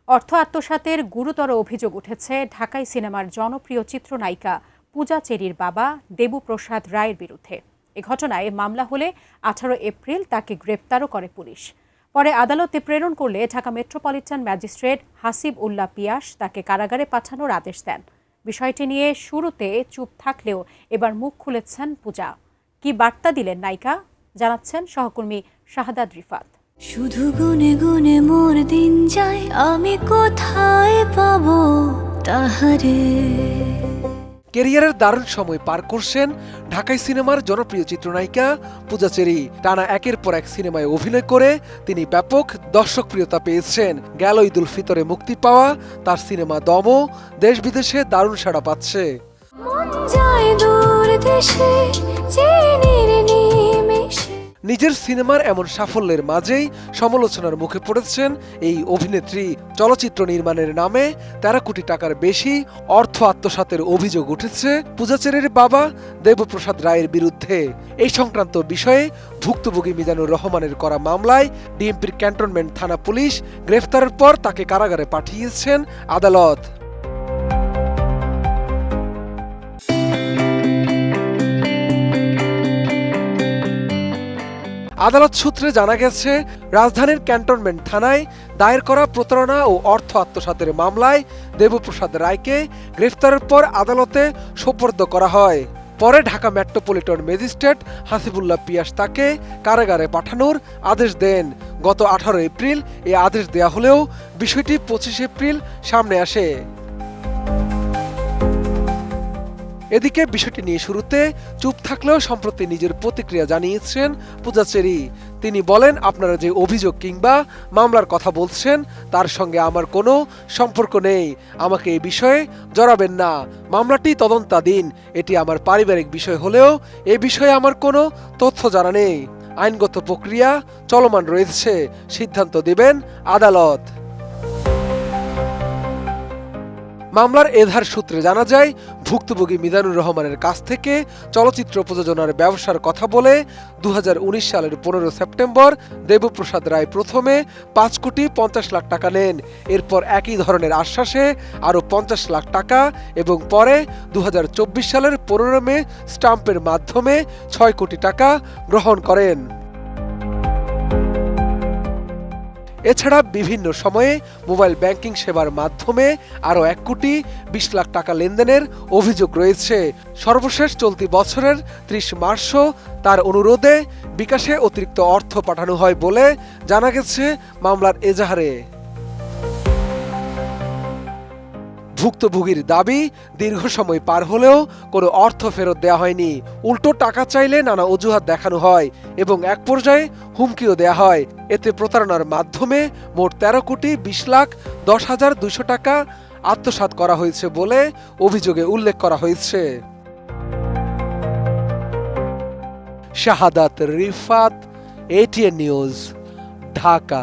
অর্থ আত্মসাতের গুরুতর অভিযোগ উঠেছে ঢাকাই সিনেমার জনপ্রিয় চিত্রনায়িকা পূজা চেরির বাবা দেবুপ্রসাদ রায়ের বিরুদ্ধে। এ ঘটনায় মামলা হলে 18 এপ্রিল তাকে গ্রেপ্তারও করে পুলিশ। পরে আদালতে প্রেরণ করলে ঢাকা মেট্রোপলিটন ম্যাজিস্ট্রেট হাসিব উল্লাহ পিয়াস তাকে কারাগারে পাঠানোর আদেশ দেন। বিষয়টি নিয়ে শুরুতে চুপ থাকলেও এবার মুখ খুলেছেন পূজা। কি বার্তা দিলেন নায়িকা, জানাচ্ছেন সহকর্মী শাহাদাত রিফাত। শুধু গুনে গুনে মোর দিন যায়, আমি কোথায় পাবো তাহারে। ক্যারিয়ারের দারুণ সময় পার করছেন ঢাকাই সিনেমার জনপ্রিয় চিত্রনায়িকা পূজা চেরি। টানা একের পর এক সিনেমায় অভিনয় করে তিনি ব্যাপক দর্শকপ্রিয়তা পেয়েছেন। গেল ঈদুল ফিতরে মুক্তি পাওয়া তার সিনেমা দম দেশ বিদেশে দারুণ সাড়া পাচ্ছে। মন যায় দূর দেশে, চিনির নিমেষে। নিজের সিনেমার এমন সাফল্যের মাঝেই সমালোচনার মুখে পড়েছেন এই অভিনেত্রী। চলচ্চিত্র নির্মাণের নামে 13 কোটি টাকার বেশি অর্থ আত্মসাতের অভিযোগ উঠেছে পূজা চেরির বাবা দেবপ্রসাদ রায়ের বিরুদ্ধে। এই সংক্রান্ত বিষয়ে ভুক্তভোগী মিজানুর রহমানের করা মামলায় ডিএমপির ক্যান্টনমেন্ট থানা পুলিশ গ্রেফতারের পর তাকে কারাগারে পাঠিয়েছেন আদালত। আদালত সূত্রে জানা গেছে, রাজধানীর ক্যান্টনমেন্ট থানায় দায়ের করা প্রতারণা ও অর্থ আত্মসাতের মামলায় দেবপ্রসাদ রায়কে গ্রেফতারের পর আদালতে সোপর্দ করা হয়। পরে ঢাকা মেট্রোপলিটন ম্যাজিস্ট্রেট হাসিবুল্লাহ পিয়াস তাকে কারাগারে পাঠানোর আদেশ দেন। গত 18 এপ্রিল এই আদেশ দেয়া হলেও বিষয়টি 25 এপ্রিল সামনে আসে। এদিকে বিষয়টি নিয়ে শুরুতে চুপ থাকলেও সম্প্রতি নিজের প্রতিক্রিয়া জানিয়েছেন পূজা চেরি। তিনি বলেন, আপনারা যে অভিযোগ কিংবা মামলার কথা বলছেন তার সঙ্গে আমার কোনো সম্পর্ক নেই। আমাকে এই বিষয়ে জড়াবেন না। মামলাটি তদন্তাধীন। এটি আমার পারিবারিক বিষয় হলেও এ বিষয়ে আমার কোনো তথ্য জানা নেই। আইনগত প্রক্রিয়া চলমান রয়েছে, সিদ্ধান্ত দেবেন আদালত। মামলার এধার সূত্রে জানা যায়, ভুক্তভোগী মিজানুর রহমানের কাছ থেকে চলচ্চিত্র প্রযোজনার ব্যবসার কথা বলে 2019 সালের 15 সেপ্টেম্বর দেবপ্রসাদ রায় প্রথমে 5 কোটি 50 লাখ টাকা নেন। এরপর একই ধরনের আশ্বাসে আরও 50 লাখ টাকা এবং পরে 2024 সালের 15 মে স্টাম্পের মাধ্যমে 6 কোটি টাকা গ্রহণ করেন। এছাড়া বিভিন্ন সময়ে মোবাইল ব্যাংকিং সেবার মাধ্যমে আরও 1 কোটি 20 লাখ টাকা লেনদেনের অভিযোগ রয়েছে। সর্বশেষ চলতি বছরের 30 মার্চও তার অনুরোধে বিকাশে অতিরিক্ত অর্থ পাঠানো হয় বলে জানা গেছে মামলার এজাহারে। ভুক্তভোগীর দাবি, দীর্ঘ সময় পার হলেও কোনো অর্থ ফেরত দেওয়া হয়নি। উল্টো টাকা চাইলে নানা অজুহাত দেখানো হয় এবং এক পর্যায়ে হুমকিও দেয়া হয়। এতে প্রতারণার মাধ্যমে মোট 13 কোটি 20 লাখ 10,200 টাকা আত্মসাৎ করা হয়েছে বলে অভিযোগে উল্লেখ করা হয়েছে। শাহাদাত রিফাত, ATN নিউজ, ঢাকা।